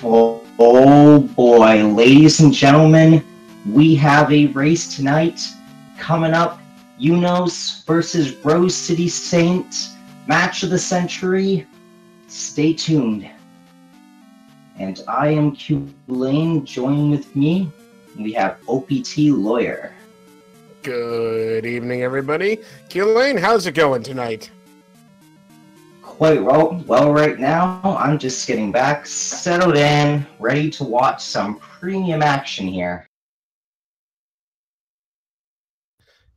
Oh boy, ladies and gentlemen, we have a race tonight coming up. eunosxx versus rosecitysaint, match of the century. Stay tuned. And I am Q Lane. Joining with me, we have OPT Lawyer. Good evening, everybody. Q Lane, how's it going tonight? Quite well. Well, right now, I'm just getting back, settled in, ready to watch some premium action here.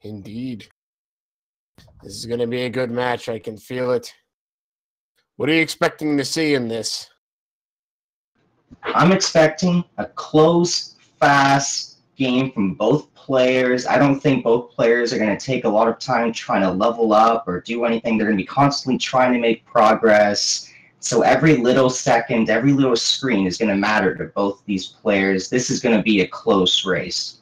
Indeed. This is going to be a good match. I can feel it. What are you expecting to see in this? I'm expecting a close, fast game from both players. I don't think both players are going to take a lot of time trying to level up or do anything. They're going to be constantly trying to make progress. So every little second, every little screen is going to matter to both these players. This is going to be a close race.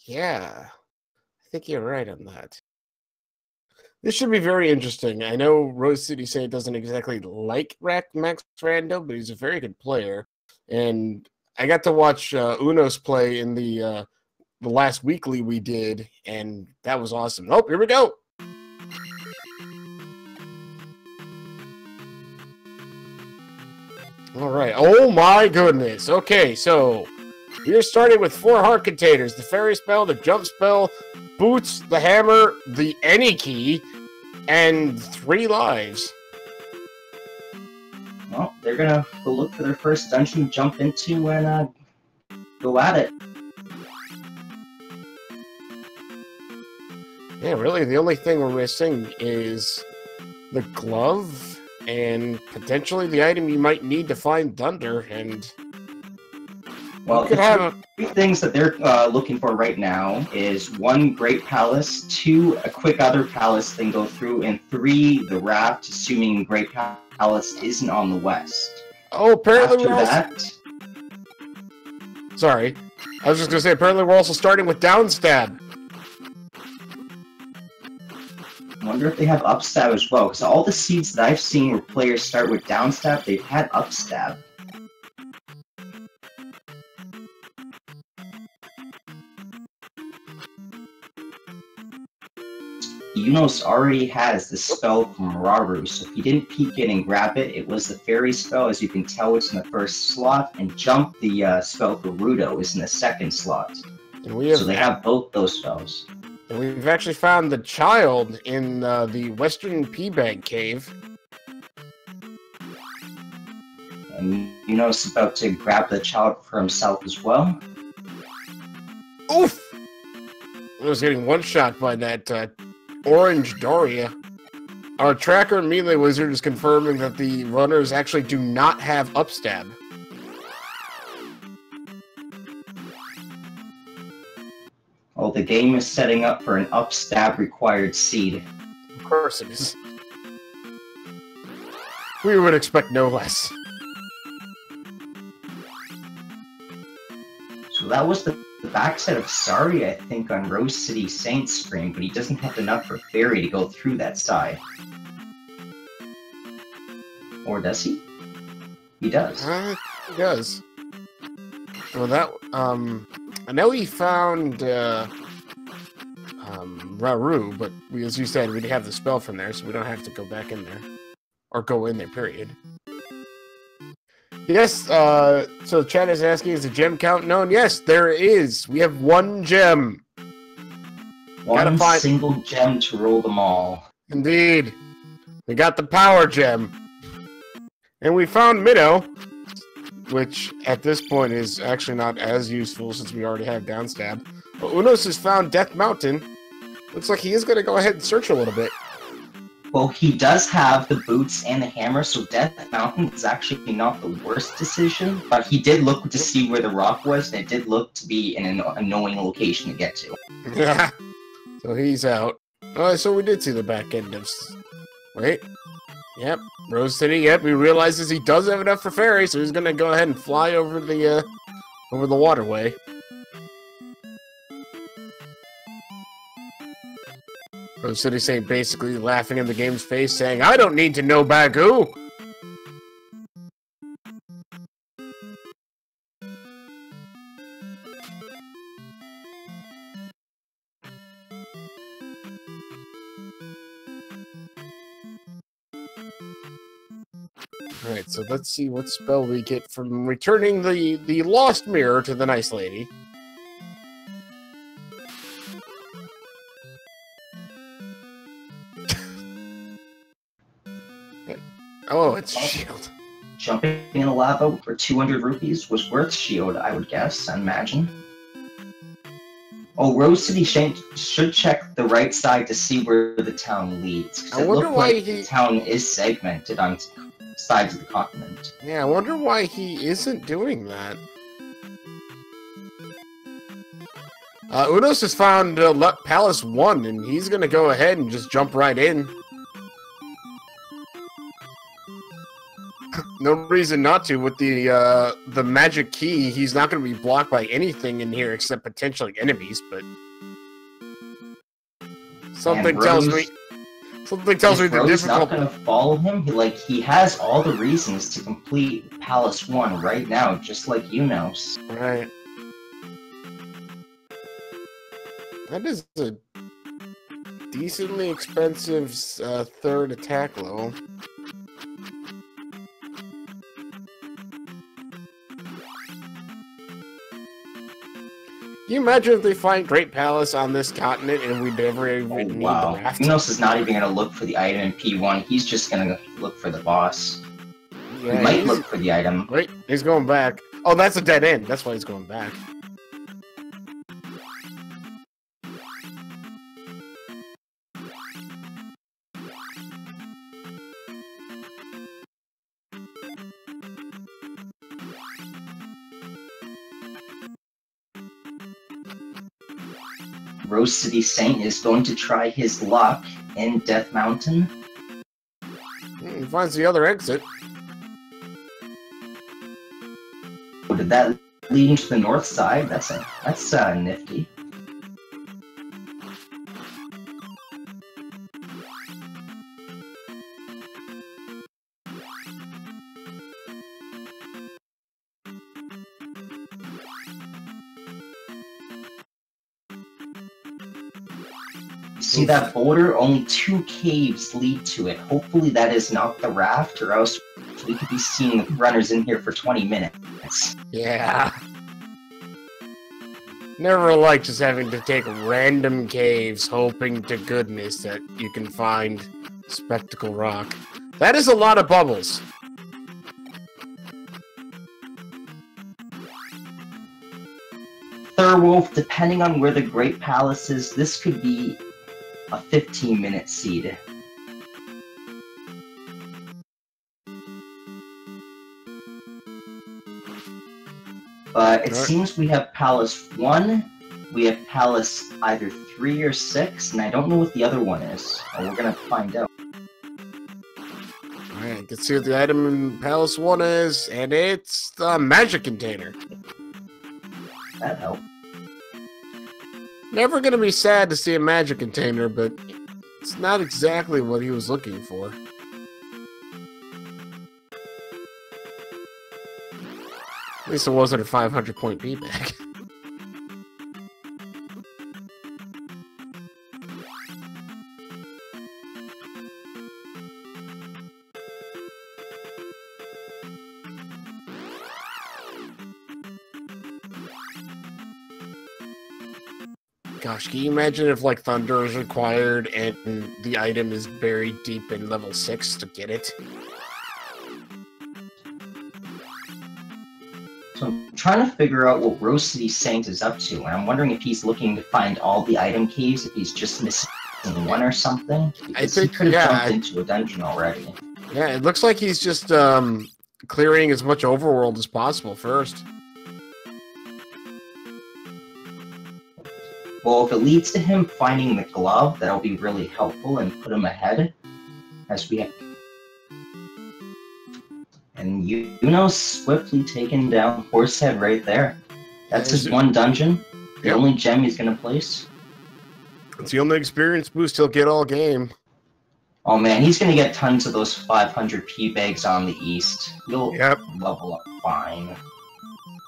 Yeah, I think you're right on that. This should be very interesting. I know Rose City Saint doesn't exactly like Max Rando, but he's a very good player. And I got to watch eunosxx play in the last weekly we did, and that was awesome. Oh, here we go. All right. Oh my goodness. Okay, so we are starting with 4 heart containers: the fairy spell, the jump spell, boots, the hammer, the any key, and 3 lives. Well, they're gonna go look for their first dungeon to jump into and go at it. Yeah, really, the only thing we're missing is the glove and potentially the item you might need to find Thunder. And well, the 3 things that they're looking for right now is 1 Great Palace, 2 a quick other palace then go through, and 3 the raft, assuming Great Palace isn't on the west. Oh, apparently After that... Sorry. I was just going to say, apparently we're also starting with downstab. I wonder if they have upstab as well, because all the seeds that I've seen where players start with downstab, they've had upstab. eunosxx already has the spell from Raru, so if you didn't peek in and grab it, it was the fairy spell. As you can tell, it's in the first slot, and jump, the spell for Rando, is in the second slot. And so they have both those spells. And we've actually found the child in the Western P-Bag Cave. And eunosxx is about to grab the child for himself as well. Oof! I was getting one-shot by that orange Doria. Our tracker and melee wizard is confirming that the runners actually do not have upstab. Well, the game is setting up for an upstab required seed. Of course it is. We would expect no less. So that was the backside of Sari, I think, on Rose City Saint's screen, but he doesn't have enough for Fairy to go through that side. Or does he? He does. He does. Well, that, I know he found, Raru, but as you said, we have the spell from there, so we don't have to go back in there. Or go in there, period. Yes, so chat is asking, is the gem count known? Yes, there is. We have 1 gem. One single gem to rule them all. Indeed. We got the power gem. And we found Minnow, which at this point is actually not as useful since we already have downstab. But eunosxx has found Death Mountain. Looks like he is going to go ahead and search a little bit. Well, he does have the boots and the hammer, so Death Mountain is actually not the worst decision. But he did look to see where the rock was, and it did look to be in an annoying location to get to. Yeah. So he's out. So we did see the back end of... Wait. Yep. Rose City, yep. He realizes he does have enough for Fairy, so he's going to go ahead and fly over the waterway. Rose City Saint basically laughing in the game's face, saying, I don't need to know Bagu! Alright, so let's see what spell we get from returning the lost mirror to the nice lady. Oh, it's shield. Jumping in the lava for 200 rupees was worth shield, I would guess, I imagine. Oh, Rose City should check the right side to see where the town leads. I wonder why the town is segmented on sides of the continent. Yeah, I wonder why he isn't doing that. eunosxx has found Palace 1, and he's gonna go ahead and just jump right in. No reason not to. With the magic key, he's not going to be blocked by anything in here except potentially enemies. But something tells me the Rose not difficult. going to follow him? He has all the reasons to complete Palace 1 right now, just like Eunos. Right. That is a decently expensive third attack level. Can you imagine if they find Great Palace on this continent and we never even need the raft? Eunos is not even going to look for the item in P1. He's just going to look for the boss. Yeah, he might look for the item. Wait, he's going back. Oh, that's a dead end. That's why he's going back. rosecitysaint is going to try his luck in Death Mountain. He finds the other exit. Oh, did that lead him to the north side? That's nifty. See that boulder? Only 2 caves lead to it. Hopefully that is not the raft, or else we could be seeing runners in here for 20 minutes. Yeah. Never like just having to take random caves, hoping to goodness that you can find Spectacle Rock. That is a lot of bubbles. Thurwolf, depending on where the Great Palace is, this could be a 15-minute seed. But it seems we have Palace 1, we have Palace either 3 or 6, and I don't know what the other one is. And we're gonna find out. Alright, let's see what the item in Palace 1 is, and it's the magic container. That helped. Never gonna be sad to see a magic container, but it's not exactly what he was looking for. At least it wasn't a 500-point beatback. Gosh, can you imagine if, like, Thunder is required and the item is buried deep in level 6 to get it? So I'm trying to figure out what rosecitysaint is up to, and I'm wondering if he's looking to find all the item caves, if he's just missing one or something. I think, he could have jumped into a dungeon already. Yeah, it looks like he's just clearing as much overworld as possible first. Well, if it leads to him finding the glove, that'll be really helpful and put him ahead, as we have. And Eunos swiftly taken down Horsehead right there. That's his one dungeon. The only gem he's gonna place. It's the only experience boost he'll get all game. Oh man, he's gonna get tons of those 500 P bags on the east. He'll level up fine.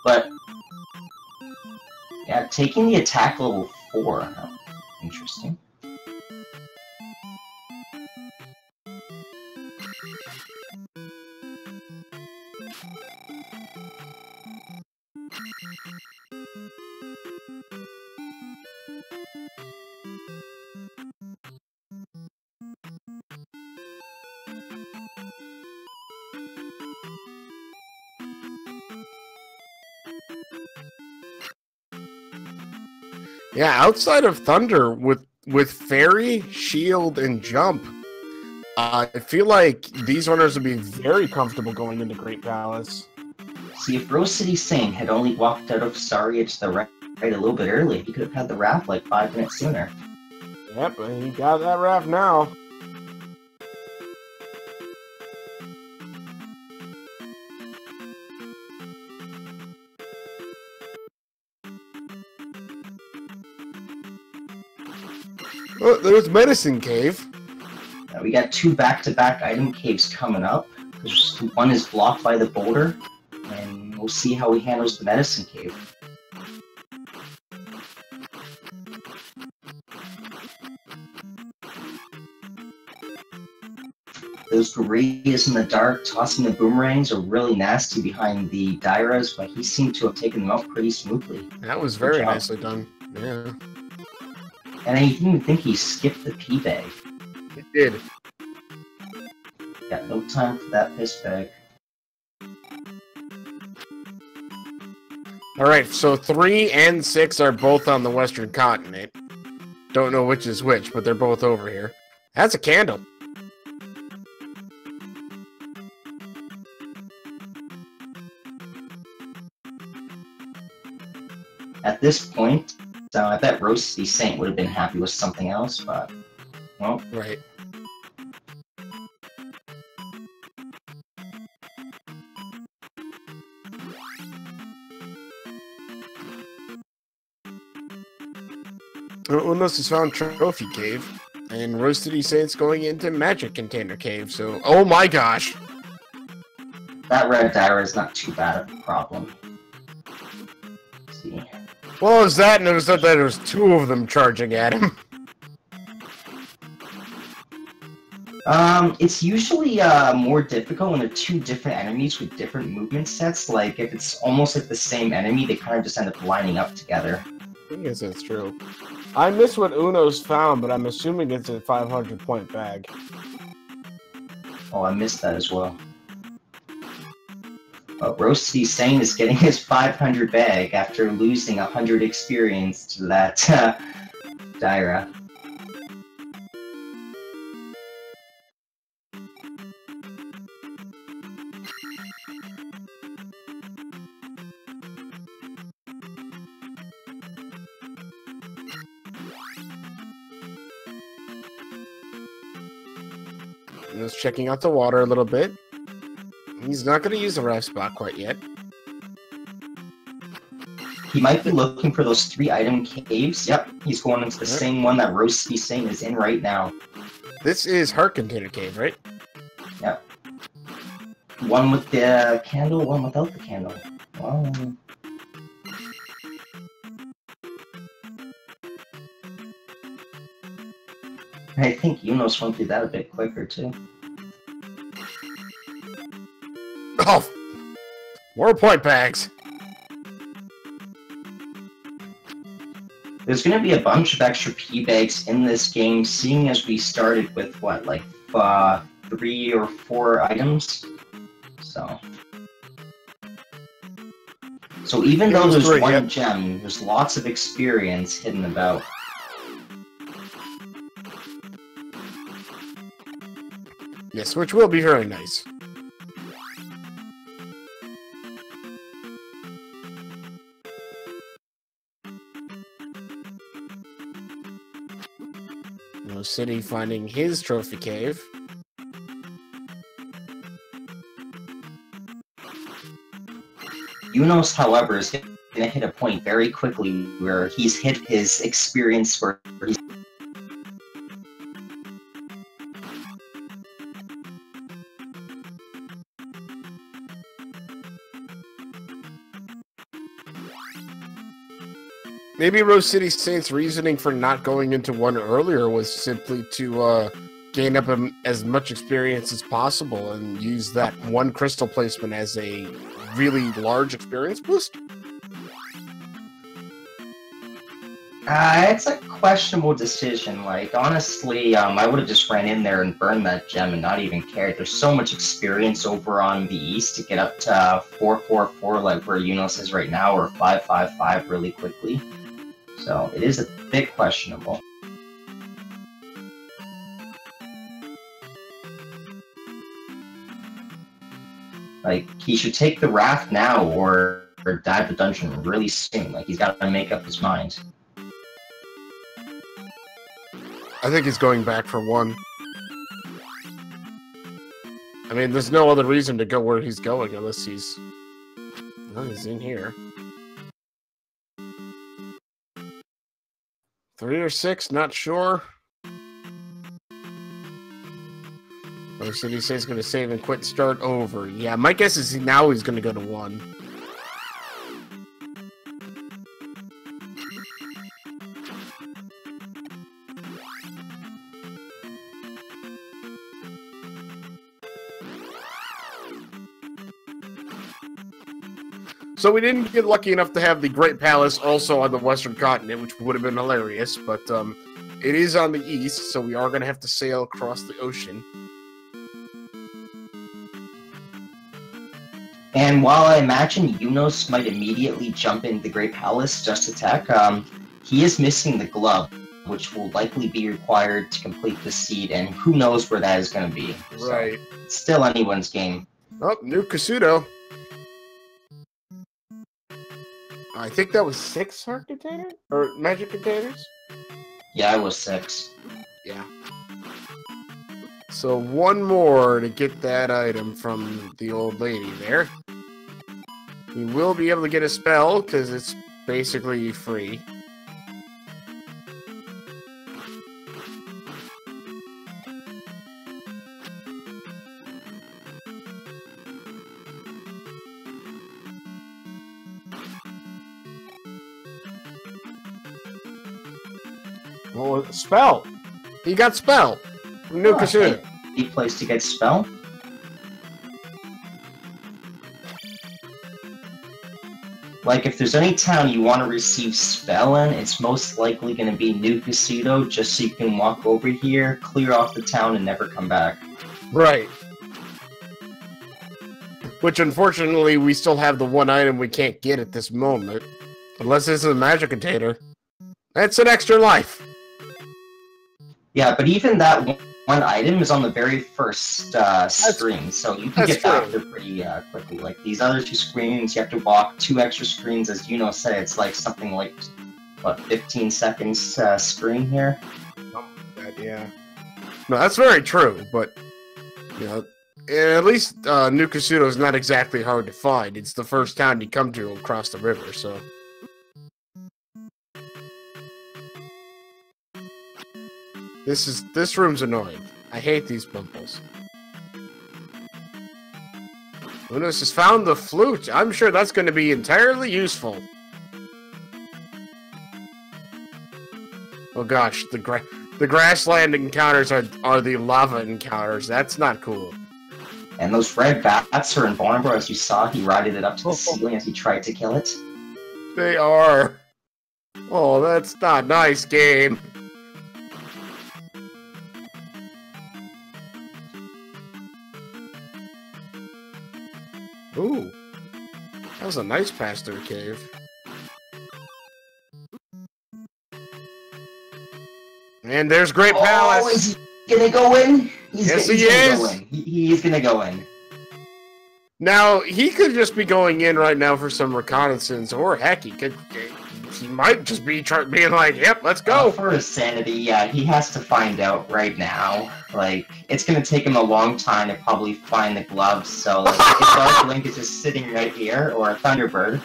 But yeah, taking the attack level 4. Interesting. Yeah, outside of Thunder, with Fairy, Shield, and Jump, I feel like these runners would be very comfortable going into Great Palace. See, if rosecitysaint had only walked out of Saria to the right a little bit early, he could have had the raft like 5 minutes sooner. Yep, and he got that raft now. Oh, there's Medicine Cave. We got 2 back-to-back item caves coming up. One is blocked by the boulder, and we'll see how he handles the Medicine Cave. Those gorillas in the dark tossing the boomerangs are really nasty behind the Dairas, but he seemed to have taken them out pretty smoothly. That was very nicely done. Yeah. And I didn't even think he skipped the pee bag. He did. Got no time for that piss bag. Alright, so 3 and 6 are both on the western continent. Don't know which is which, but they're both over here. That's a candle. At this point, I bet rosecitysaint would have been happy with something else, but, well. Right. Unless it's found Trophy Cave, and rosecitysaint's going into Magic Container Cave, so... Oh my gosh! That red Daira is not too bad of a problem. Let's see. Well, it was that, and it was that there was 2 of them charging at him. It's usually more difficult when they're 2 different enemies with different movement sets. Like, if it's almost like the same enemy, they kind of just end up lining up together. I guess that's true. I missed what Uno's found, but I'm assuming it's a 500-point bag. Oh, I missed that as well. But rosecitysaint is getting his 500 bag after losing 100 experience to that Daira. Just checking out the water a little bit. He's not going to use the rest spot quite yet. He might be looking for those 3 item caves. Yep, he's going into the same one that rosecitysaint is in right now. This is Heart Container Cave, right? Yep. One with the candle, one without the candle. Wow. I think eunosxx went through that a bit quicker, too. Oh! More point bags! There's going to be a bunch of extra P bags in this game, seeing as we started with, what, like, 3 or 4 items? So even though there's 1 gem, there's lots of experience hidden about. Yes, which will be very nice. City finding his trophy cave. eunosxx, however, is going to hit a point very quickly where he's hit his experience where he's... Maybe rosecitysaint's reasoning for not going into one earlier was simply to gain up as much experience as possible and use that 1 crystal placement as a really large experience boost? It's a questionable decision. Like, honestly, I would have just ran in there and burned that gem and not even cared. There's so much experience over on the east to get up to 444, like where eunosxx is right now, or 555 really quickly. So it is a bit questionable. Like, he should take the raft now or dive the dungeon really soon. Like, he's got to make up his mind. I think he's going back for 1. I mean, there's no other reason to go where he's going unless he's... Well, he's in here. 3 or 6, not sure. Rose City Saint's going to save and quit, start over. Yeah, my guess is now he's going to go to 1. So we didn't get lucky enough to have the Great Palace also on the Western Continent, which would have been hilarious, but it is on the east, so we are going to have to sail across the ocean. And while I imagine eunosxx might immediately jump into the Great Palace just to attack, he is missing the glove, which will likely be required to complete the seed, and who knows where that is going to be. Right. So, it's still anyone's game. Oh, new Kasuto. I think that was 6 heart containers? Or magic containers? Yeah, I was 6. Yeah. So 1 more to get that item from the old lady there. We will be able to get a spell, because it's basically free. Well, spell! He got spell! From New Kasuto. A place to get spell? Like, if there's any town you want to receive spell in, it's most likely going to be New Kasuto, just so you can walk over here, clear off the town, and never come back. Right. Which, unfortunately, we still have the 1 item we can't get at this moment. Unless this is a magic container. That's an extra life! Yeah, but even that one item is on the very first screen, so you can get back there pretty quickly. Like, these other 2 screens, you have to walk 2 extra screens, as you know said, it's like something like, what, 15 seconds screen here? Yeah. No, that's very true, but, you know, at least New Kasuto is not exactly hard to find. It's the first town you come to across the river, so... This room's annoying. I hate these bumbles. Unos has found the flute. I'm sure that's going to be entirely useful. Oh gosh, the grassland encounters are the lava encounters. That's not cool. And those red bats are invulnerable, as you saw. He righted it up to the ceiling as he tried to kill it. They are. Oh, that's not nice, game. Ooh, that was a nice pass through cave. And there's Great Palace. Oh, is he gonna go in? Yes, he is. He's gonna go in. Now he could just be going in right now for some reconnaissance, or heck, he might just be being like, "Yep, let's go." For his sanity, yeah, he has to find out right now. Like, it's gonna take him a long time to probably find the gloves. So, like, if Dark Link is just sitting right here, or a Thunderbird.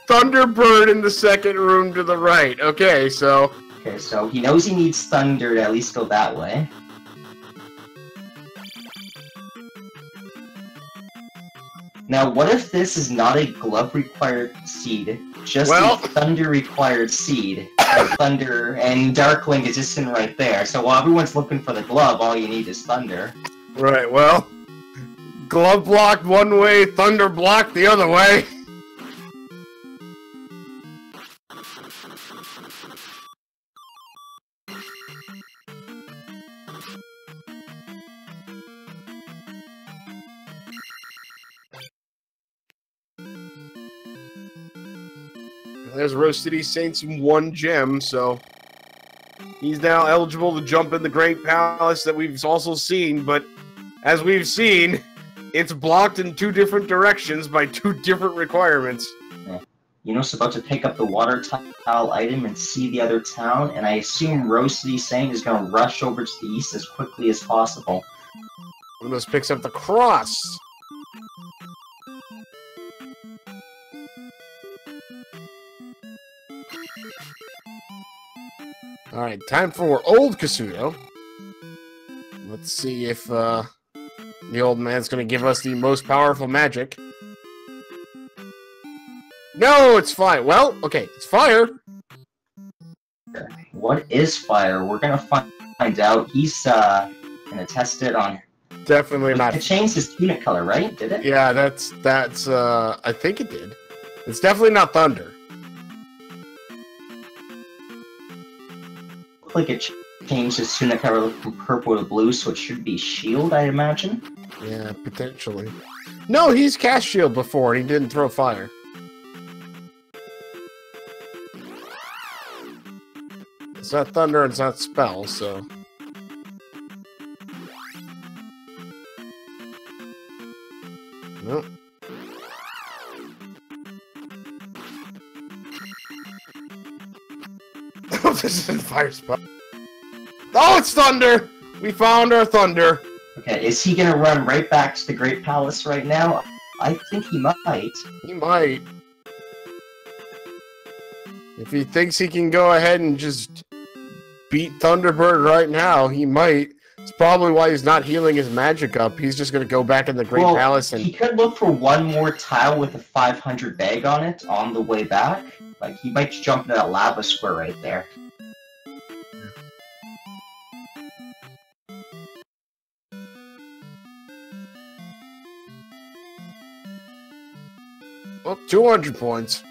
Thunderbird in the second room to the right. Okay, so he knows he needs Thunder to at least go that way. Now, what if this is not a glove-required seed, just a Thunder-required seed? And Thunder and Dark Link is just sitting right there. So while everyone's looking for the glove, all you need is Thunder. Right, well, glove blocked one way, Thunder blocked the other way. There's Rose City Saints in 1 gem, so he's now eligible to jump in the Great Palace that we've also seen, but as we've seen, it's blocked in 2 different directions by 2 different requirements. Yeah. Eunos about to pick up the water tile item and see the other town, and I assume Rose City Saint is going to rush over to the east as quickly as possible. Eunos picks up the cross. Alright, time for Old Kasuto. Let's see if The old man's gonna give us the most powerful magic. No, it's fire. Well, okay, it's fire. What is fire? We're gonna find out. He's gonna test it on. Definitely not. It changed his tunic color, right? Did it? Yeah, that's. I think it did. It's definitely not thunder. Looks like it changed his tunic color from purple to blue, so it should be shield, I imagine. Yeah, potentially. No, he's cast shield before, and he didn't throw fire. It's not thunder, it's not spell, so... Nope. This isn't fire spell. Oh, it's thunder! We found our thunder. Okay, is he gonna run right back to the Great Palace right now? I think he might. He might. If he thinks he can go ahead and just beat Thunderbird right now, he might. It's probably why he's not healing his magic up. He's just gonna go back in the Great Palace and... He could look for one more tile with a 500 bag on it on the way back. Like, he might jump into that lava square right there. Oh, 200 points.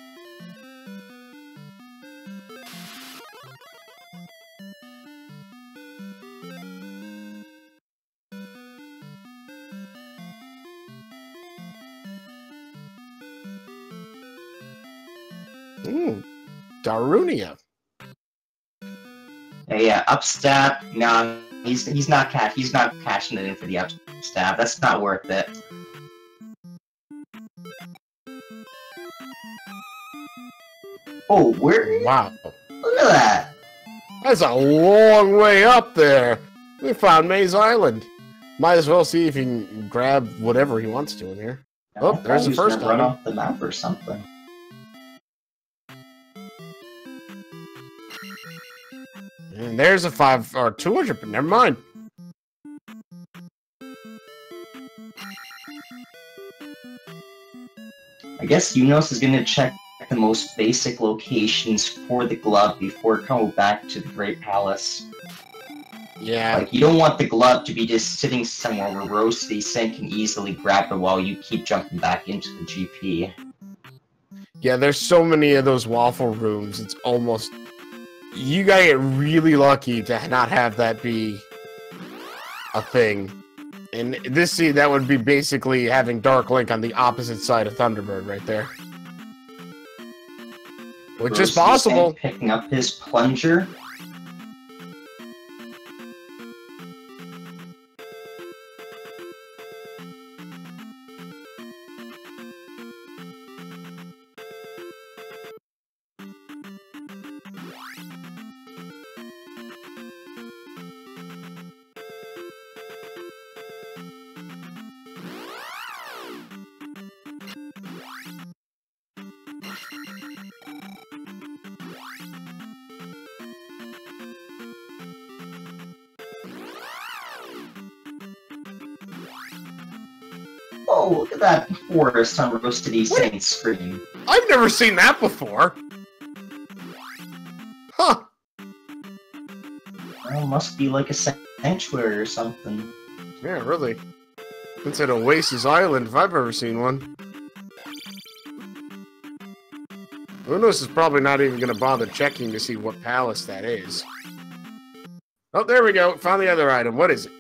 Darunia. Yeah, upstab. No, he's not cashing it in for the upstab. That's not worth it. Oh, where? Wow. Look at that. That's a long way up there. We found Maze Island. Might as well see if he can grab whatever he wants to in here. Oh, there's the first one. Run off the map or something. And there's a 5 or 200, but never mind. I guess eunosxx is gonna check the most basic locations for the glove before coming back to the Great Palace. Yeah. Like, you don't want the glove to be just sitting somewhere where rosecitysaint can easily grab it while you keep jumping back into the GP. Yeah, there's so many of those waffle rooms, it's almost... You gotta get really lucky to not have that be a thing. And this, see, that would be basically having Dark Link on the opposite side of Thunderbird right there. Which is possible. Picking up his plunger. Oh, look at that forest on rosecitysaint's screen. I've never seen that before. Huh. Well, must be like a sanctuary or something. Yeah, really. It's an Oasis Island if I've ever seen one. eunosxx is probably not even going to bother checking to see what palace that is. Oh, there we go. Found the other item. What is it?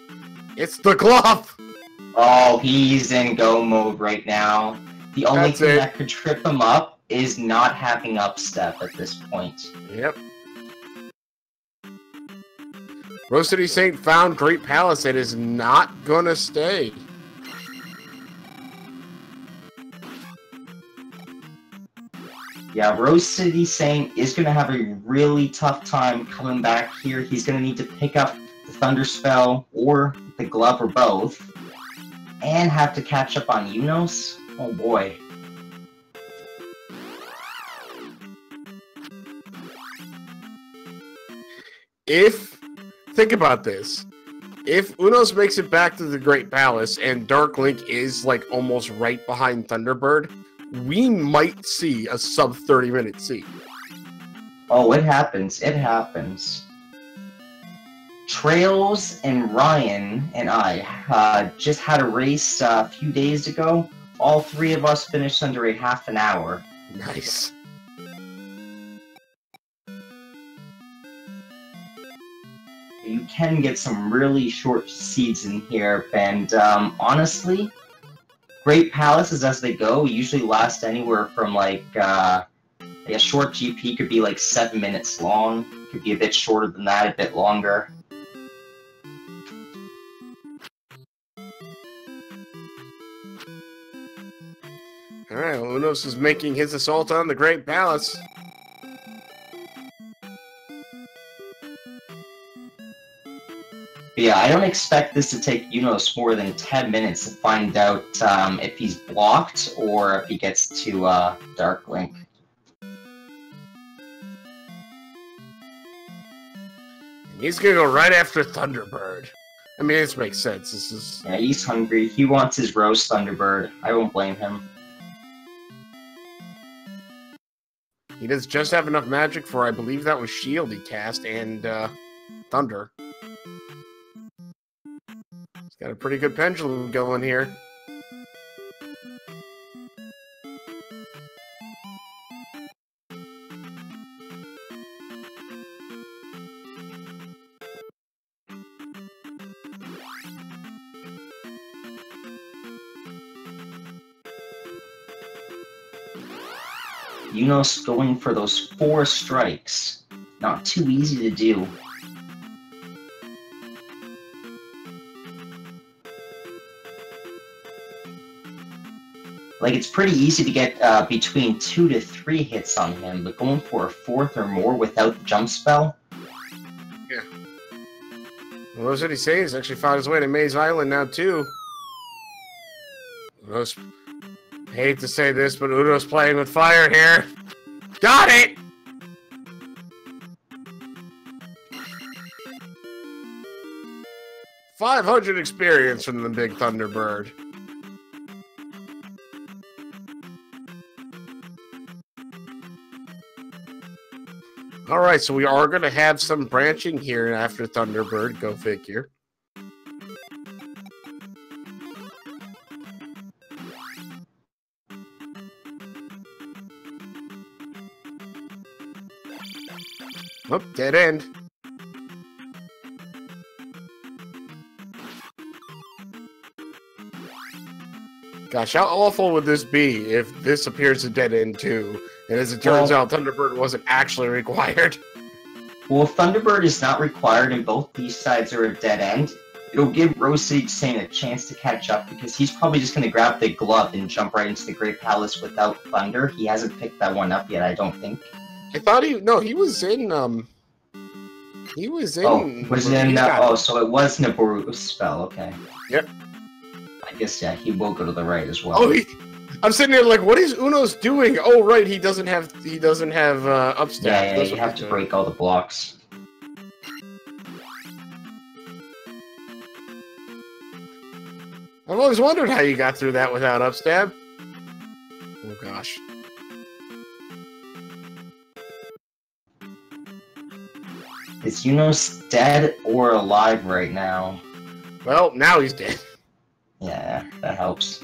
It's the glove! Oh, he's in go mode right now. The only thing that could trip him up is not having upstep at this point. Yep. rosecitysaint found Great Palace. It is not gonna stay. Yeah, rosecitysaint is going to have a really tough time coming back here. He's going to need to pick up the Thunder Spell or the Glove or both. And have to catch up on eunosxx. Oh boy. Think about this. if Unos makes it back to the Great Palace and Dark Link is like almost right behind Thunderbird, we might see a sub 30-minute scene. Oh, it happens. It happens. Trails and Ryan and I just had a race a few days ago. All three of us finished under a half an hour. Nice. You can get some really short seeds in here, and honestly, Great Palaces as they go usually last anywhere from like a short GP could be like 7 minutes long, could be a bit shorter than that, a bit longer. Alright, well, Unos is making his assault on the Great Palace. But yeah, I don't expect this to take Eunos more than 10 minutes to find out if he's blocked or if he gets to Dark Link. He's gonna go right after Thunderbird. I mean, this makes sense. This is... Yeah, he's hungry. He wants his roast Thunderbird. I won't blame him. He does just have enough magic for, I believe that was Shield he cast, and Thunder. He's got a pretty good pendulum going here. Eunos going for those 4 strikes. Not too easy to do. Like, it's pretty easy to get between 2 to 3 hits on him, but going for a 4th or more without the jump spell? Yeah. Well, what did he say? He's actually found his way to Maze Island now, too. Unos, I hate to say this, but Uno's playing with fire here. Got it! $500 experience from the big Thunderbird. Alright, so we are going to have some branching here after Thunderbird, go figure. Oh, dead end. Gosh, how awful would this be if this appears a dead end too? And as it turns out, Thunderbird wasn't actually required. Well, if Thunderbird is not required and both these sides are a dead end, it'll give rosecitysaint a chance to catch up because he's probably just going to grab the glove and jump right into the Great Palace without Thunder. He hasn't picked that one up yet, I don't think. I thought he was in he was in so it was Naboru's spell, okay. Yep. I guess yeah, he will go to the right as well. Oh, I'm sitting there like, what is Unos doing? Oh right, he doesn't have upstab. Yeah, you have to break all the blocks. I've always wondered how you got through that without upstab. Oh gosh. Is Eunos dead or alive right now? Well, now he's dead. Yeah, that helps.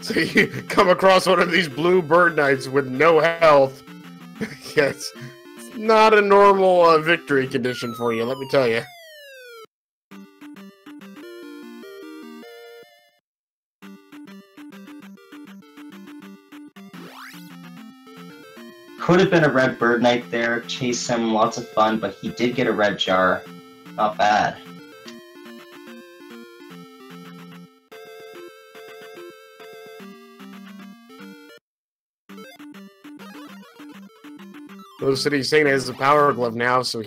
So you come across one of these blue bird knights with no health. Yes, it's not a normal victory condition for you, let me tell you. Could have been a red bird knight there, chase him, lots of fun, but he did get a red jar. Not bad. Rosecitysaint has the power glove now, so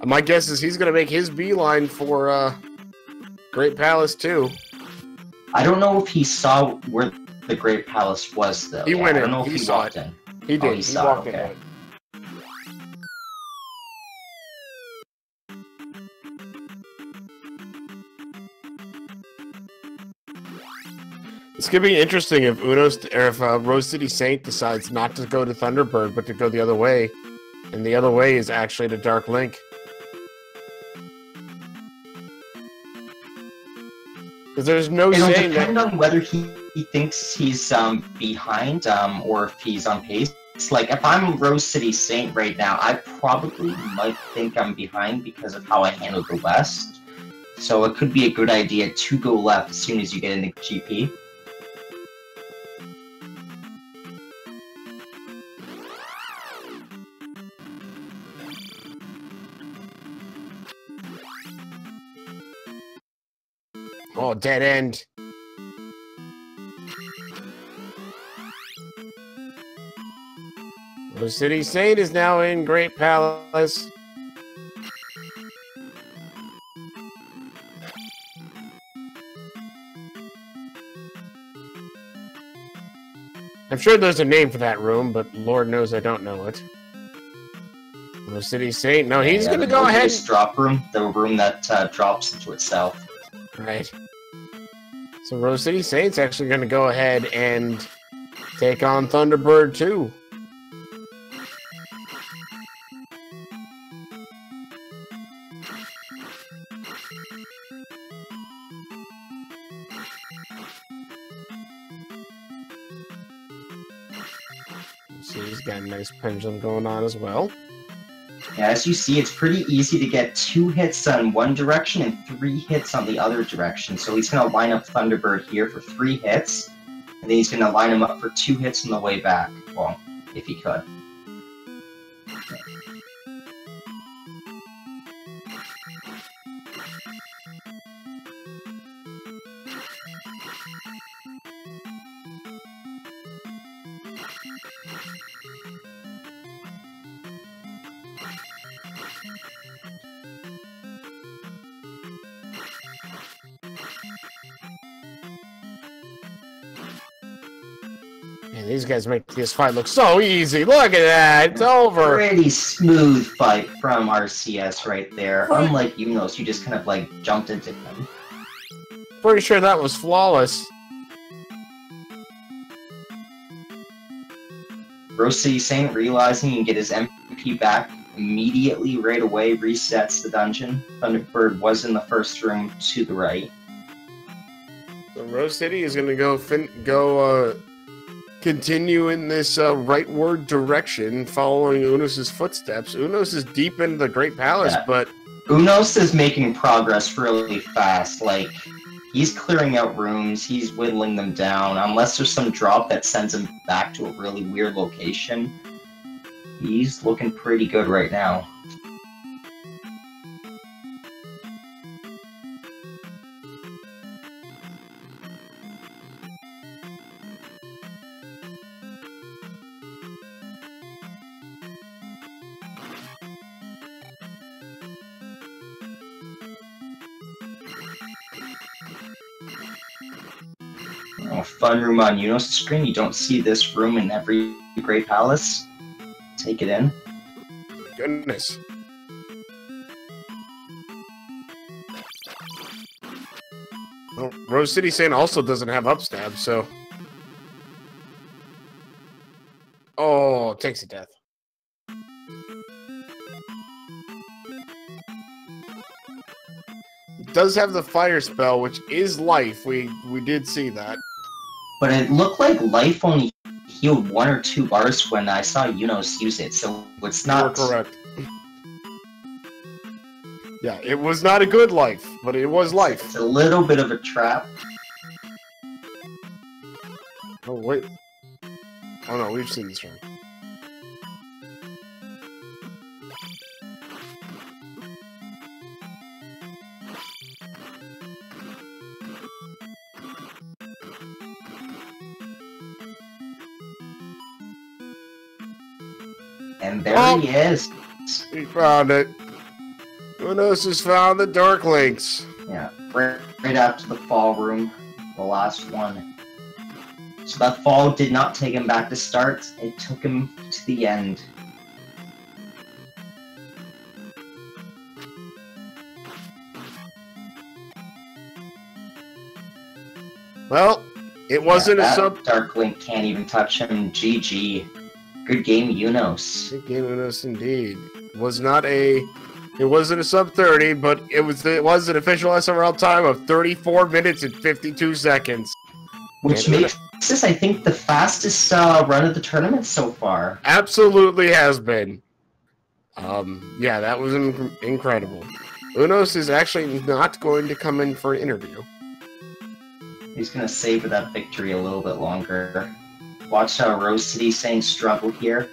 my guess is he's gonna make his beeline for Great Palace too. I don't know if he saw where the Great Palace was though. He went in. I don't know if he saw walked it. in. He did. Oh, he he saw walked it, okay. in. It's gonna be interesting if Rose City Saint decides not to go to Thunderbird, but to go the other way, and the other way is actually to Dark Link. Because there's no It'll saying depend that. on whether he thinks he's behind or if he's on pace. It's like if I'm Rose City Saint right now, I probably might think I'm behind because of how I handled the West. So it could be a good idea to go left as soon as you get into GP. Oh, dead end. The City Saint is now in Great Palace. I'm sure there's a name for that room, but Lord knows I don't know it. The City Saint. No, he's gonna go ahead. Drop room, the room that drops into itself. Right. So Rose City Saint's actually gonna go ahead and take on Thunderbird too. See, he's got a nice pendulum going on as well. Yeah, as you see, it's pretty easy to get 2 hits on one direction and 3 hits on the other direction. So he's going to line up Thunderbird here for 3 hits, and then he's going to line him up for 2 hits on the way back. Well, if he could. Man, these guys make this fight look so easy. Look at that. It's over. Pretty smooth fight from RCS right there. Unlike eunosxx, you just kind of like jumped into him. Pretty sure that was flawless. Rose City Saint, realizing he can get his MP back immediately right away, resets the dungeon. Thunderbird was in the first room to the right. So Rose City is going to go continue in this rightward direction, following eunosxx's footsteps. Eunosxx is deep into the Great Palace, Yeah. but eunosxx is making progress really fast. Like, he's clearing out rooms, he's whittling them down. Unless there's some drop that sends him back to a really weird location, he's looking pretty good right now. Oh, fun room on eunosxx screen. You don't see this room in every Great Palace. Take it in. goodness. Well, Rose City Saint also doesn't have upstab, so... Oh, takes a death. It does have the fire spell, which is life. We did see that. But it looked like life only healed 1 or 2 bars when I saw eunosxx use it, so it's not... You're correct. Yeah, it was not a good life, but it was life. It's a little bit of a trap. Oh, wait. Oh, no, we've seen this one. And there he is. He found it. eunosxx has found the Dark Links. Yeah, right after the fall room, the last one. So that fall did not take him back to start, it took him to the end. Well, It wasn't a sub. Dark Link can't even touch him. GG. Good game, eunosxx. Good game, eunosxx, indeed. It was not a. It wasn't a sub 30, but it was an official SRL time of 34 minutes and 52 seconds. Which makes this, I think, the fastest run of the tournament so far. Absolutely has been. Yeah, that was incredible. eunosxx is actually not going to come in for an interview. He's going to savor that victory a little bit longer. Watch how rosecitysaint struggle here.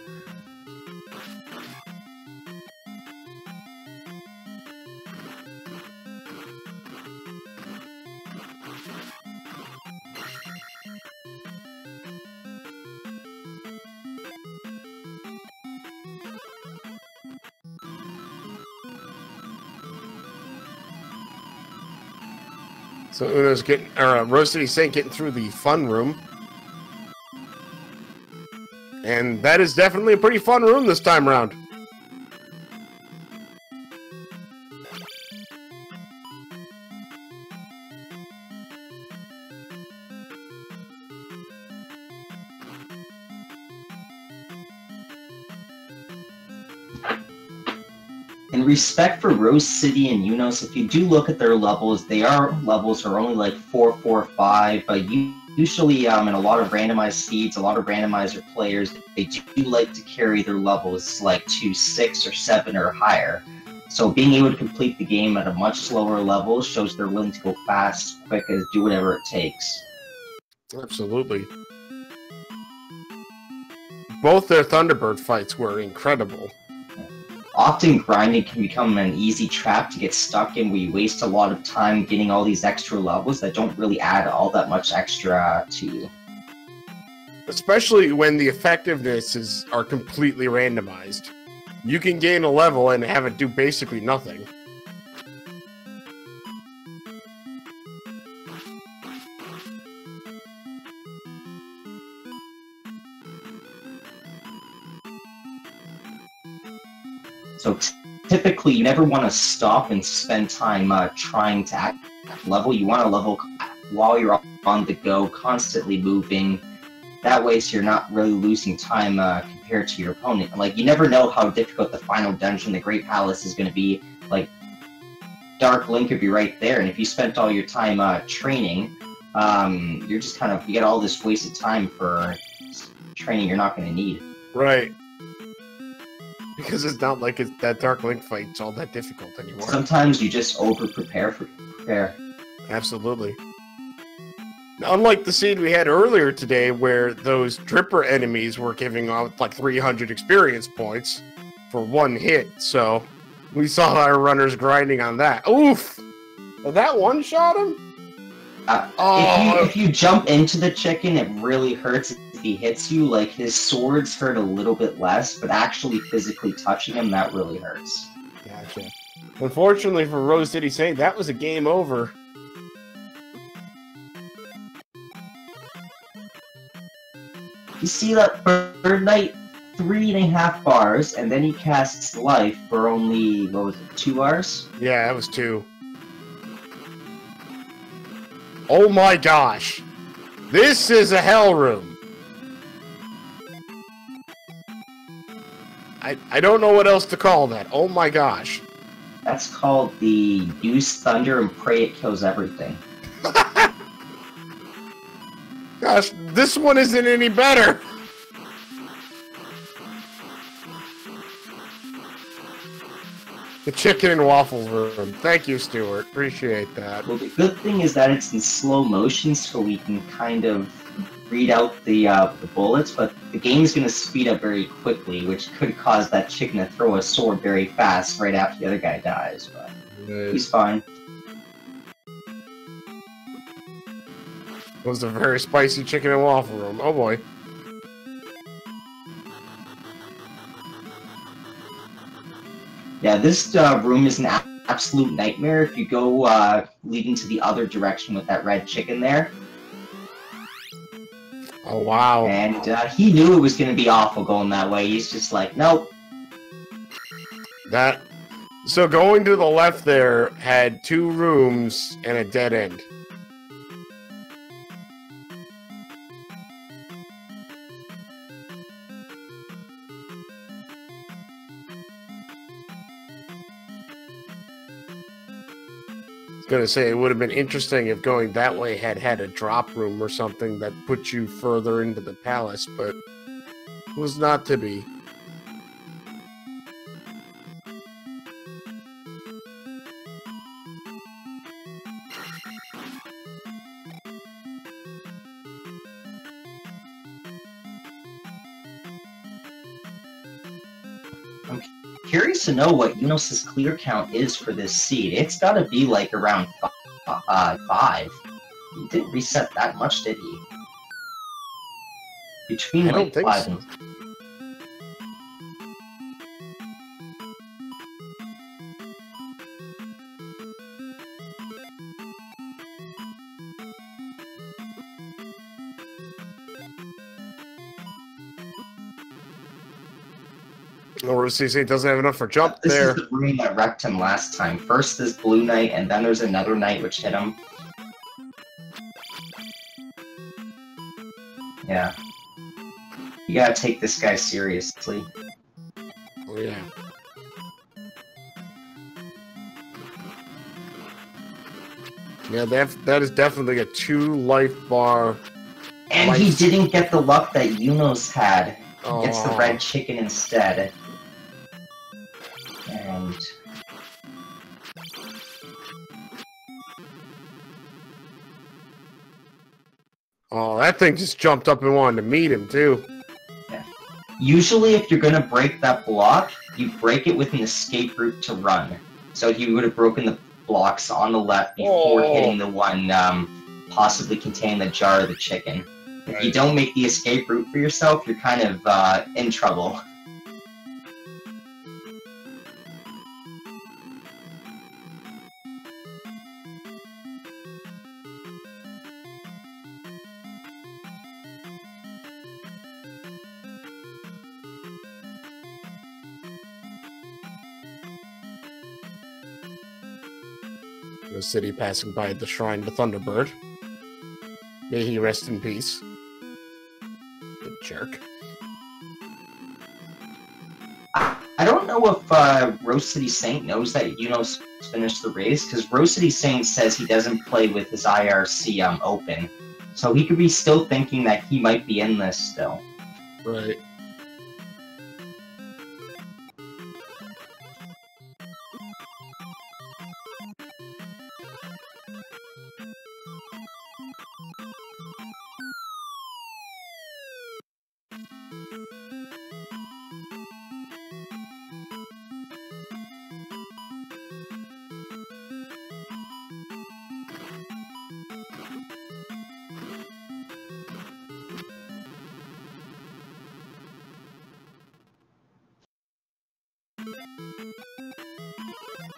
So rosecitysaint getting through the fun room. And that is definitely a pretty fun room this time around. In respect for Rose City and eunosxx, if you do look at their levels, levels are only like 4, 4, 5, but usually in a lot of randomized seeds, a lot of randomizer players, they do like to carry their levels like to 6 or 7 or higher. So being able to complete the game at a much slower level shows they're willing to go fast, quick, and do whatever it takes. Absolutely. Both their Thunderbird fights were incredible. Often grinding can become an easy trap to get stuck in, where you waste a lot of time getting all these extra levels that don't really add all that much extra to you. Especially when the effectivenesses are completely randomized. You can gain a level and have it do basically nothing. So typically, you never want to stop and spend time trying to level. You want to level while you're on the go, constantly moving. That way, so you're not really losing time compared to your opponent. Like, you never know how difficult the final dungeon, the Great Palace, is going to be. Like, Dark Link could be right there, and if you spent all your time training, you're just kind of, you get all this wasted time for training you're not going to need. Right. Because it's not like that Dark Link fight's all that difficult anymore. Sometimes you just over-prepare. Absolutely. Unlike the scene we had earlier today, where those Dripper enemies were giving out like 300 experience points for one hit, so we saw our runners grinding on that. Oof! That one-shot him? If you jump into the chicken, it really hurts if he hits you. Like, his swords hurt a little bit less, but actually physically touching him, that really hurts. Gotcha. Unfortunately for rosecitysaint, that was a game over. You see that Bird Knight, 3.5 bars, and then he casts Life for only, what was it, 2 bars? Yeah, that was 2. Oh my gosh! This is a hell room! I don't know what else to call that. Oh my gosh. That's called the Use Thunder and Pray It Kills Everything. Gosh, this one isn't any better! The chicken and waffles room. Thank you, Stuart. Appreciate that. Well, the good thing is that it's in slow motion, so we can kind of read out the bullets, but the game's going to speed up very quickly, which could cause that chicken to throw a sword very fast right after the other guy dies, but he's fine. It was a very spicy chicken and waffle room. Oh boy. Yeah, this room is an absolute nightmare if you go leading to the other direction with that red chicken there. Oh, wow. And he knew it was going to be awful going that way. He's just like, nope. So going to the left there had 2 rooms and a dead end. gonna say it would have been interesting if going that way had had a drop room or something that put you further into the palace, but it was not to be. I'm curious to know what eunosxx's clear count is for this seed. It's got to be like around 5. He didn't reset that much, did he? Between I don't like think 5 so. and... Rosecitysaint doesn't have enough for jump This there. is the room that wrecked him last time. First this blue knight, and then there's another knight which hit him. Yeah. You gotta take this guy seriously. Oh, yeah. Yeah, that is definitely a 2 life bar. And he didn't get the luck that eunosxx had. He gets the Aw. red chicken instead. And... Oh, that thing just jumped up and wanted to meet him, too. yeah. Usually if you're gonna break that block, you break it with an escape route to run. So he would have broken the blocks on the left before hitting the one possibly containing the jar of the chicken. If you don't make the escape route for yourself, you're kind of in trouble. The city passing by the shrine to Thunderbird. May he rest in peace. The jerk. I don't know if rosecitysaint knows that eunosxx finished the race, because rosecitysaint says he doesn't play with his IRC open. So he could be still thinking that he might be in this still. Right. And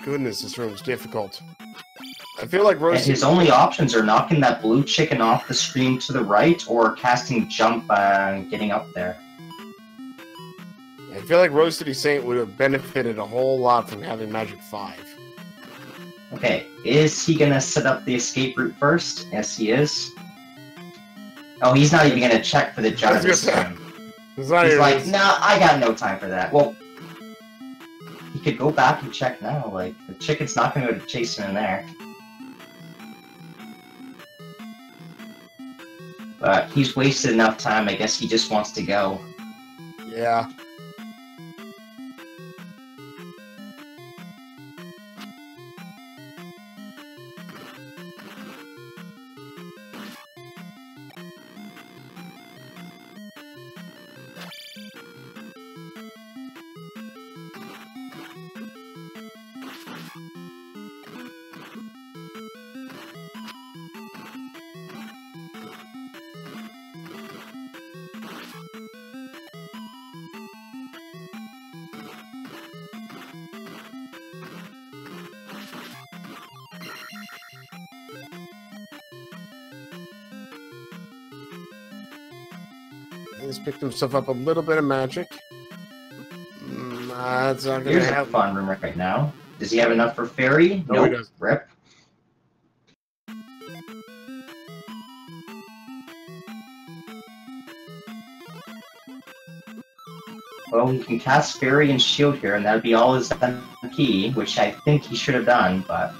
Goodness, this room's difficult. I feel like Rose. his only options are knocking that blue chicken off the screen to the right, or casting jump and getting up there. I feel like Rosecitysaint would have benefited a whole lot from having Magic 5. Okay, is he gonna set up the escape route first? Yes, he is. Oh, he's not even gonna check for the jar this time. He's like, nah, I got no time for that. Well, he could go back and check now. Like, the chicken's not gonna go to chase him in there. But he's wasted enough time. I guess he just wants to go. Yeah. He's picked himself up a little bit of magic. That's not gonna Here's a happen. fun room right now. Does he have enough for fairy? No, he Nope. doesn't. Rip. Well, he can cast fairy and shield here, and that'd be all his key, which I think he should have done, but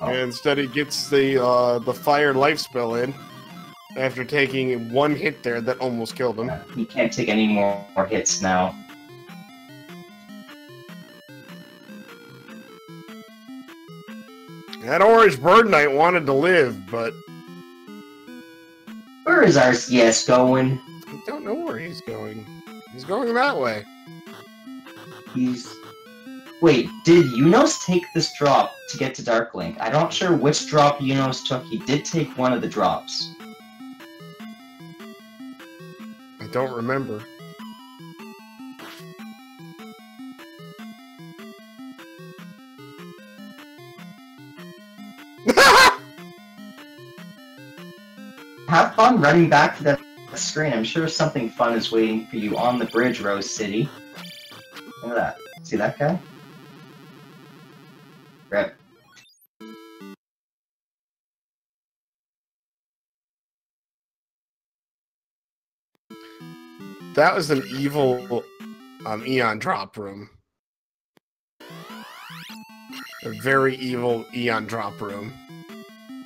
And instead he gets the fire life spell in after taking one hit there that almost killed him. He can't take any more hits now. That orange bird knight wanted to live, but... Where is RCS going? I don't know where he's going. He's going that way. Wait, did eunosxx take this drop to get to Dark Link? I'm not sure which drop eunosxx took. He did take one of the drops. I don't remember. Have fun running back to that screen. I'm sure something fun is waiting for you on the bridge, Rose City. Look at that. See that guy? Rip. That was an evil Eon drop room. A very evil Eon drop room.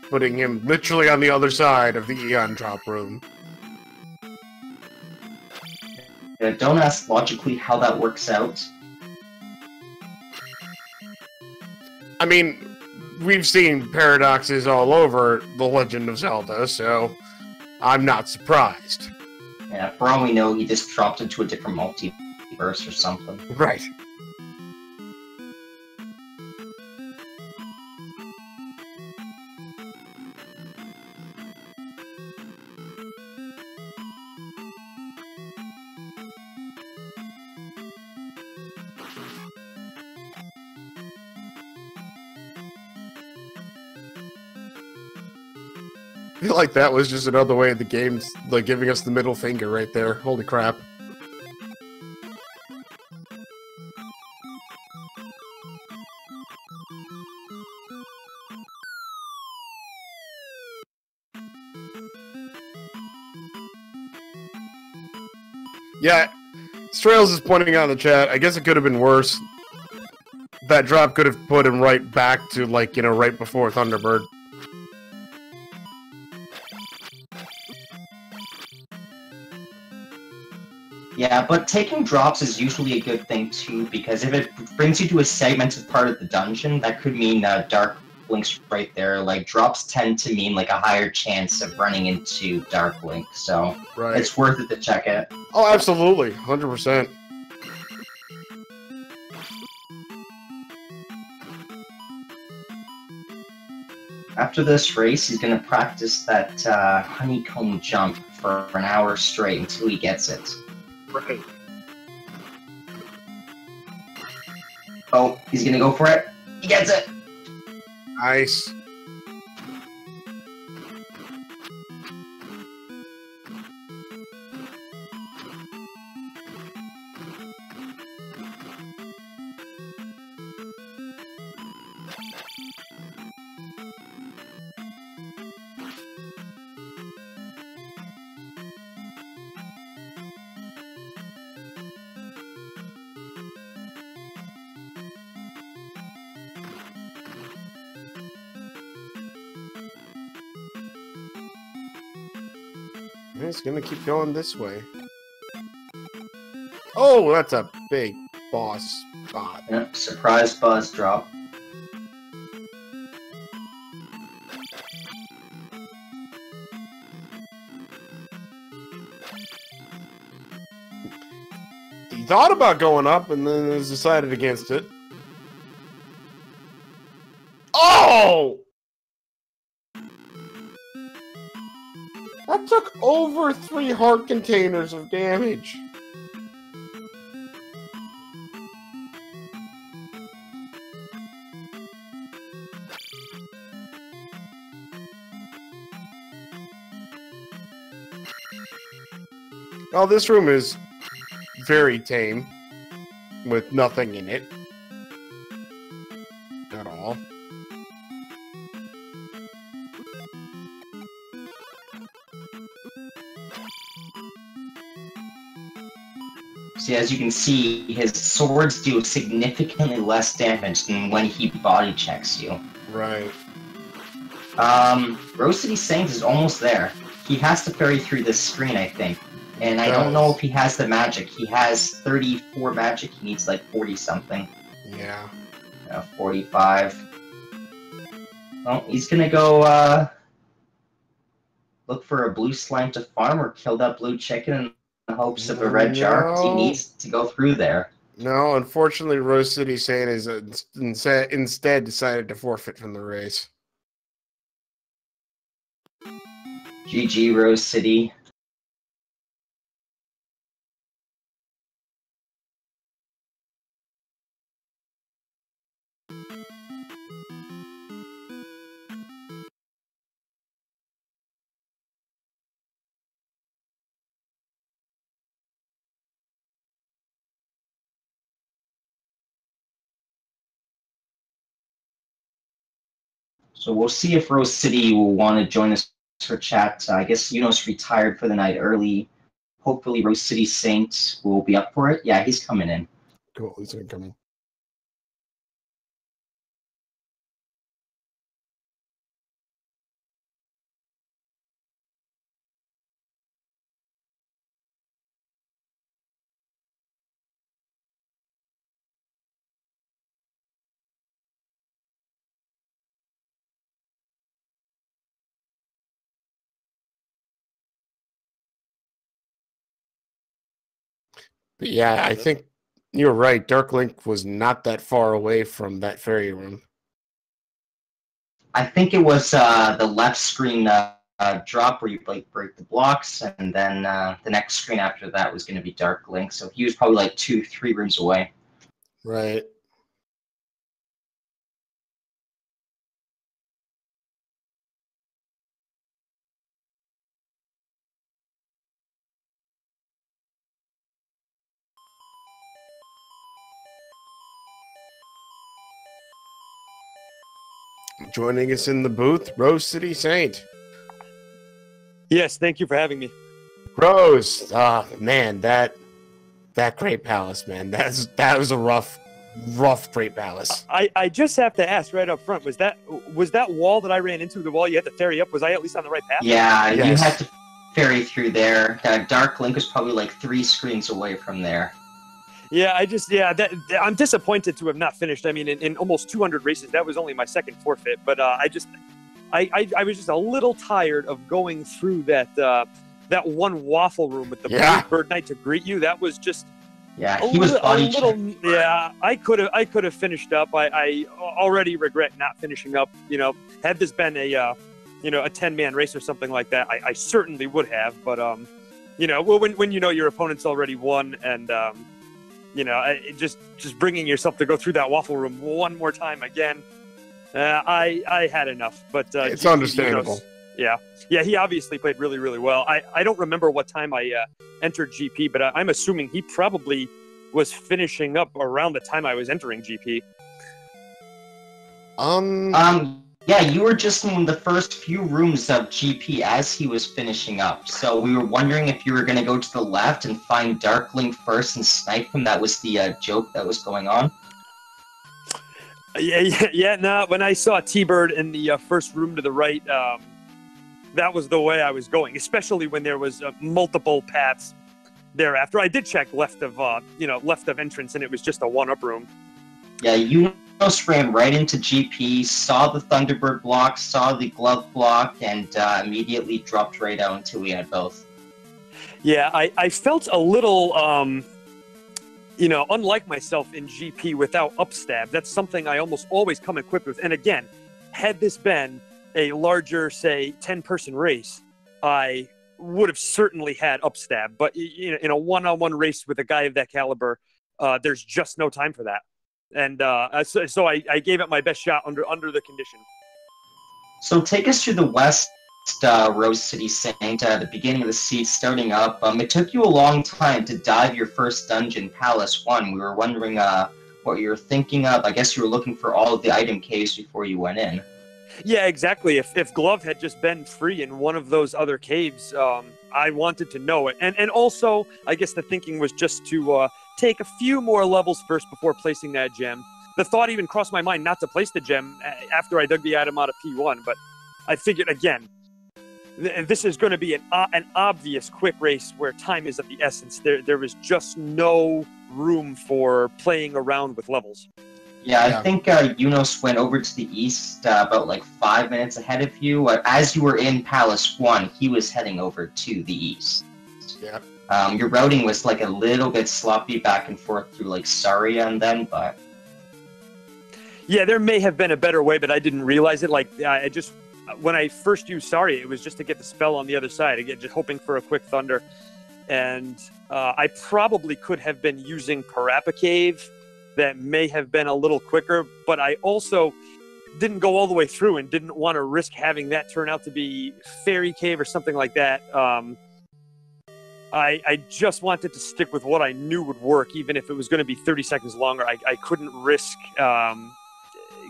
Putting him literally on the other side of the Eon drop room. Yeah, don't ask logically how that works out. I mean, we've seen paradoxes all over The Legend of Zelda, so I'm not surprised. Yeah, for all we know, he just dropped into a different multiverse or something. Right. I feel like that was just another way of the game's like giving us the middle finger right there. Holy crap. Yeah, Strails is pointing out in the chat, I guess it could have been worse. That drop could have put him right back to, like, you know, right before Thunderbird. Yeah, but taking drops is usually a good thing too, because if it brings you to a segmented part of the dungeon, that could mean Dark Link's right there. Like, drops tend to mean, like, a higher chance of running into Dark Link, so Right. It's worth it to check it. Oh, absolutely. 100%. After this race, he's going to practice that honeycomb jump for an hour straight until he gets it. Right. Oh, he's going to go for it. He gets it! Nice. It's gonna keep going this way. Oh, that's a big boss spot. Yep, surprise buzz drop. He thought about going up and then has decided against it. Oh! That took over 3 heart containers of damage. Oh, this room is very tame, with nothing in it. At all. See, as you can see, his swords do significantly less damage than when he body checks you. Right. Rose City Saint is almost there. He has to ferry through this screen, I think. And I Does. don't know if he has the magic. He has 34 magic. He needs like 40-something. Yeah. 45. Well, he's gonna go, look for a blue slime to farm or kill that blue chicken in the hopes of a red jar, because he needs to go through there. No, unfortunately, Rose City Saint is instead decided to forfeit from the race. GG, Rose City. So we'll see if Rose City will want to join us for chat. I guess eunosxx retired for the night early. Hopefully Rose City Saint will be up for it. Yeah, he's coming in. Cool, he's incoming. But yeah, I think you're right. Dark Link was not that far away from that ferry room. I think it was the left screen drop where you like break the blocks, and then the next screen after that was going to be Dark Link. So he was probably like 2-3 rooms away. Right. Joining us in the booth, Rose City Saint. Yes, thank you for having me. Rose, man, that Great Palace, man, that was a rough Great Palace. I just have to ask right up front, was that wall that I ran into, the wall you had to ferry up, was I at least on the right path? Yeah, Yes. You had to ferry through there. Dark Link was probably like 3 screens away from there. Yeah, I'm disappointed to have not finished. I mean, in almost 200 races, that was only my second forfeit. But I was just a little tired of going through that one waffle room with the Bird Knight to greet you. That was just he was body checked. Yeah, I could have finished up. I already regret not finishing up. You know, had this been a 10-man race or something like that, I certainly would have. But when you know your opponent's already won and just bringing yourself to go through that waffle room one more time again, I had enough. But it's understandable. Yeah, he obviously played really, really well. I don't remember what time I entered GP, but I'm assuming he probably was finishing up around the time I was entering GP. Yeah, you were just in the first few rooms of GP as he was finishing up. So we were wondering if you were going to go to the left and find Dark Link first and snipe him. That was the joke that was going on. Yeah. No, when I saw T-Bird in the first room to the right, that was the way I was going, especially when there was multiple paths thereafter. I did check left of entrance, and it was just a one-up room. Yeah, you ran right into GP, saw the Thunderbird block, saw the glove block, and immediately dropped right out until we had both. Yeah, I felt a little, unlike myself in GP without upstab. That's something I almost always come equipped with. And again, had this been a larger, say, 10-person race, I would have certainly had upstab. But in a one-on-one race with a guy of that caliber, there's just no time for that. And so I gave it my best shot under the condition. So take us to the west, Rose City Saint, the beginning of the seed starting up. It took you a long time to dive your first dungeon, Palace 1. We were wondering what you were thinking of. I guess you were looking for all of the item caves before you went in. Yeah, exactly. If Glove had just been free in one of those other caves, I wanted to know it. And also, I guess the thinking was just to take a few more levels first before placing that gem. The thought even crossed my mind not to place the gem after I dug the item out of P1, but I figured again, this is going to be an obvious quick race where time is of the essence. There was just no room for playing around with levels. Yeah, I think eunosxx went over to the east about like 5 minutes ahead of you. As you were in Palace 1, he was heading over to the east. Yeah. Your routing was like a little bit sloppy back and forth through like Saria and then, but... Yeah, there may have been a better way, but I didn't realize it. Like, I just... When I first used Saria, it was just to get the spell on the other side, again, just hoping for a quick thunder. And I probably could have been using Parappa Cave. That may have been a little quicker, but I also didn't go all the way through and didn't want to risk having that turn out to be Fairy Cave or something like that. I just wanted to stick with what I knew would work, even if it was going to be 30 seconds longer. I couldn't risk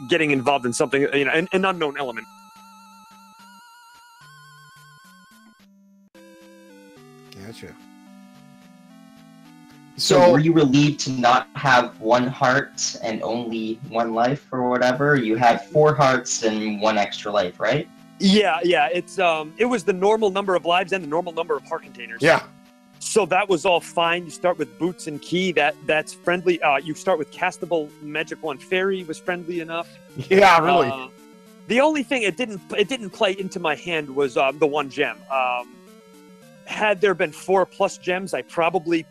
getting involved in something, an unknown element. Gotcha. So were you relieved to not have 1 heart and only 1 life or whatever? You had 4 hearts and 1 extra life, right? Yeah. It was the normal number of lives and the normal number of heart containers. Yeah. So that was all fine. You start with Boots and Key. That's friendly. You start with Castable Magic 1 Fairy was friendly enough. Yeah, really. The only thing it didn't play into my hand was the 1 gem. Had there been 4+ gems, I probably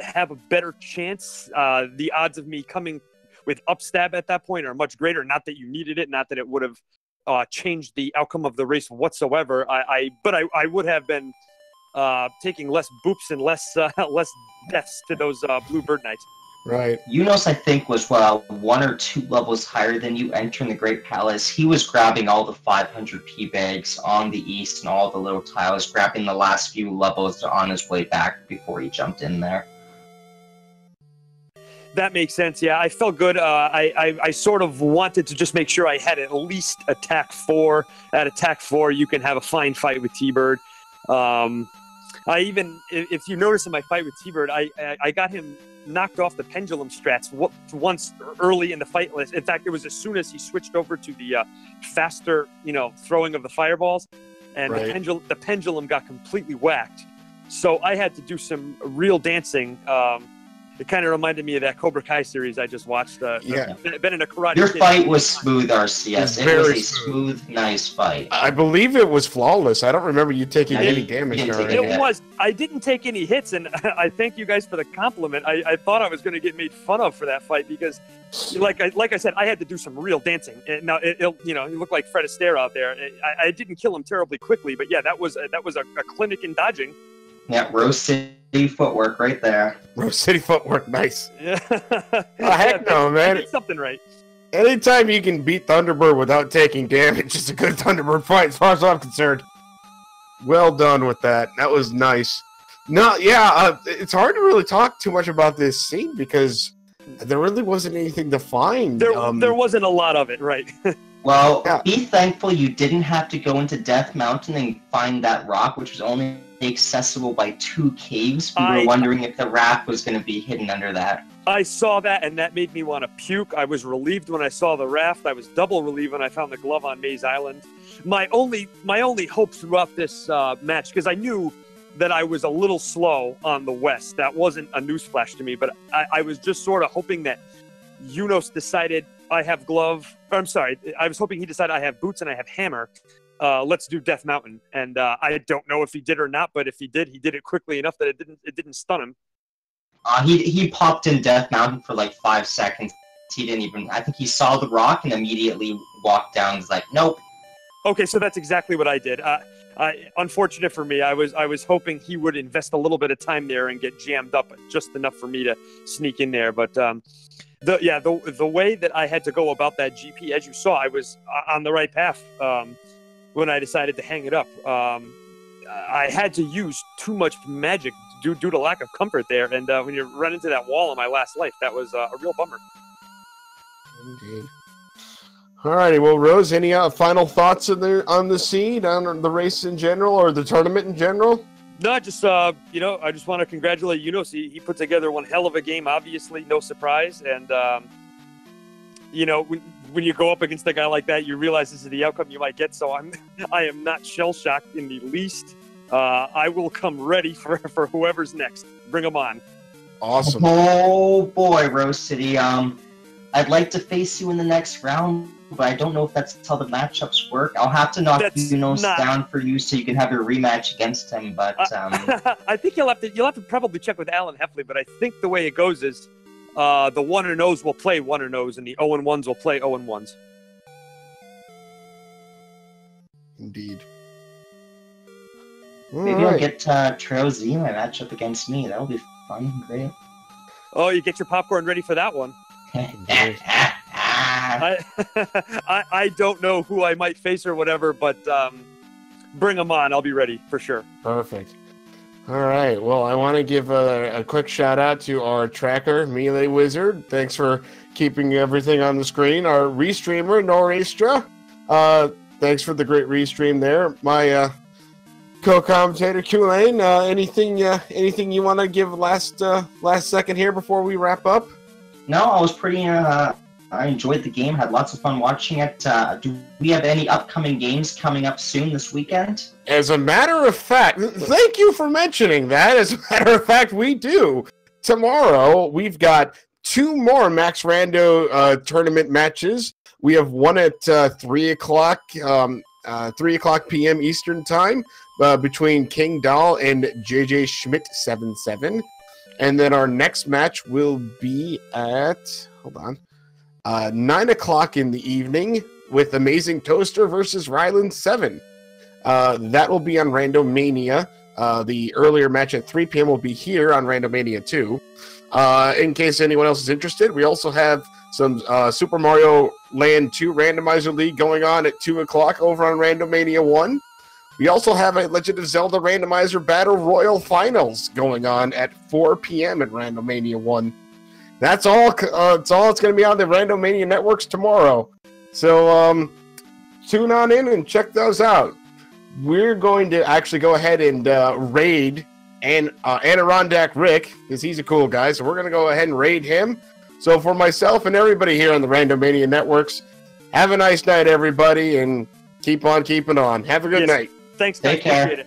have a better chance. The odds of me coming with upstab at that point are much greater. Not that you needed it, not that it would have changed the outcome of the race whatsoever. But I would have been taking less boops and less deaths to those blue bird knights. Right. eunosxx, I think, was 1 or 2 levels higher than you entering the Great Palace. He was grabbing all the 500 P bags on the east and all the little tiles, grabbing the last few levels on his way back before he jumped in there. That makes sense. Yeah, I felt good. I sort of wanted to just make sure I had at least attack 4. At attack 4, you can have a fine fight with T-Bird. I even, if you notice in my fight with T-Bird, I got him knocked off the pendulum strats once early in the fight list. In fact, it was as soon as he switched over to the faster, throwing of the fireballs, and right. the pendulum got completely whacked. So I had to do some real dancing. It kind of reminded me of that Cobra Kai series I just watched. Yeah. Been in a karate. Your fight was smooth, RCS. It was a smooth, nice fight. I believe it was flawless. I don't remember you taking any damage. It was. I didn't take any hits, and I thank you guys for the compliment. I thought I was going to get made fun of for that fight because, like I said, I had to do some real dancing. Now, he looked like Fred Astaire out there. I didn't kill him terribly quickly, but yeah, that was a clinic in dodging. Yeah, Rose City footwork right there. Rose City footwork, nice. Yeah. Heck no, man. I did something right. Anytime you can beat Thunderbird without taking damage, it's a good Thunderbird fight, as far as I'm concerned. Well done with that. That was nice. No, yeah, it's hard to really talk too much about this scene because there really wasn't anything to find. There wasn't a lot of it, right? Well, be thankful you didn't have to go into Death Mountain and find that rock, which was only accessible by 2 caves. We were wondering if the raft was going to be hidden under that. I saw that, and that made me want to puke. I was relieved when I saw the raft. I was double relieved when I found the glove on Maze Island. My only hope throughout this match, because I knew that I was a little slow on the west. That wasn't a newsflash to me, but I was just sort of hoping that eunosxx decided I have glove. I'm sorry. I was hoping he decided I have boots and I have hammer. Let's do Death Mountain. And I don't know if he did or not, but if he did it quickly enough that it didn't stun him. He popped in Death Mountain for like 5 seconds. He didn't even. I think he saw the rock and immediately walked down. He's like, nope. Okay, so that's exactly what I did. Unfortunate for me, I was hoping he would invest a little bit of time there and get jammed up just enough for me to sneak in there. But the way that I had to go about that GP, as you saw, I was on the right path when I decided to hang it up. I had to use too much magic due to lack of comfort there, and when you run into that wall in my last life, that was a real bummer. Indeed. Alrighty, well, Rose, any final thoughts on the seed, on the race in general, or the tournament in general? No, just I just want to congratulate eunosxx. He put together one hell of a game. Obviously, no surprise, and when you go up against a guy like that, you realize this is the outcome you might get. So I am not shell shocked in the least. I will come ready for whoever's next. Bring them on. Awesome. Oh boy, Rose City. I'd like to face you in the next round, but I don't know if that's how the matchups work. I'll have to knock down for you so you can have your rematch against him. But I think you'll have to probably check with Alan Heffley. But I think the way it goes is the 1-0s will play 1-0s, and the 0-1s will play 0-1s. Indeed. Maybe I'll get Trail Z my matchup against me. That'll be fun and great. Oh, you get your popcorn ready for that one. I don't know who I might face or whatever, but bring them on. I'll be ready for sure. Perfect. All right. Well, I want to give a quick shout out to our tracker, Melee Wizard. Thanks for keeping everything on the screen. Our restreamer, Norastra. Thanks for the great restream there. My co-commentator, Kulane. Anything you want to give last second here before we wrap up? No, I was pretty. I enjoyed the game. Had lots of fun watching it. Do we have any upcoming games coming up soon this weekend? As a matter of fact, thank you for mentioning that. As a matter of fact, we do. Tomorrow, we've got 2 more Max Rando tournament matches. We have one at 3 o'clock p.m. Eastern Time between King Dahl and JJ Schmidt 77. And then our next match will be at 9 o'clock in the evening with Amazing Toaster versus Ryland 7. That will be on Randomania. The earlier match at 3 p.m. will be here on Randomania 2. In case anyone else is interested, we also have some Super Mario Land 2 Randomizer League going on at 2 o'clock over on Randomania 1. We also have a Legend of Zelda Randomizer Battle Royal Finals going on at 4 p.m. at Randomania 1. That's all. It's going to be on the Randomania networks tomorrow. So tune on in and check those out. We're going to actually go ahead and raid Adirondack Rick, because he's a cool guy. So we're going to go ahead and raid him. So for myself and everybody here on the Randomania networks, have a nice night, everybody, and keep on keeping on. Have a good night. Thanks, Take care. Appreciate it.